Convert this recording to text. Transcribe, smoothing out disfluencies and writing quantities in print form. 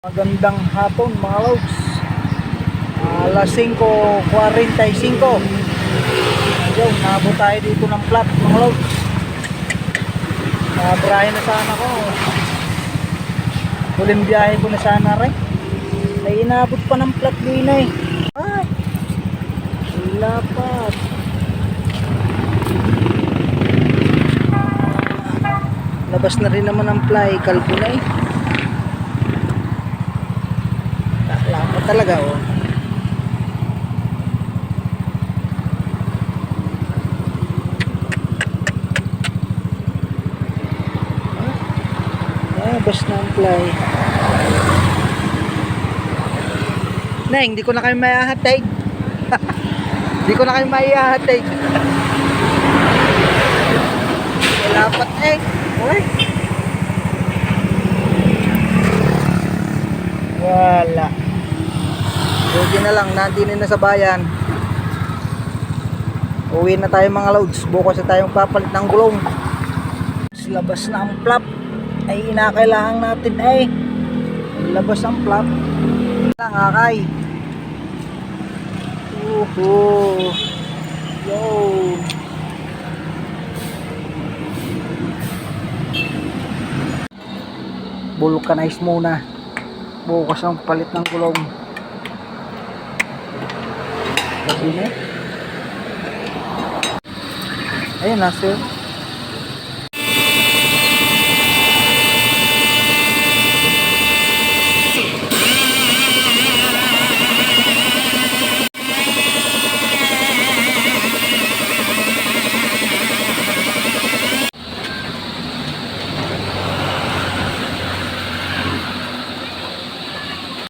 Magandang hapon mga lods. Alas 5:45. Ayun, nabot tayo dito ng plat mga lods. Biyahe na sana ko. Huling biyahe ko na sana rin. Ay inabot pa ng plat din eh. Ay, lapat. Labas na rin naman ang fly, kalbo na eh. Lapat talaga oh. Labas na ang fly. Neng, di ko na kayo maihahatid. Di ko na kayo maihahatid. Lapat eh. Uy. Wala. Buti na lang, nandito na sa bayan. Uwi na tayo mga loads. Bukas na tayong papalit ng gulong. Labas na ang flap. Ay inakailangan natin ay labas ang flap. Lang akay. Yo. Vulcanize muna. Bukas ang palit ng gulong. Sabi niya. Ayun na sir.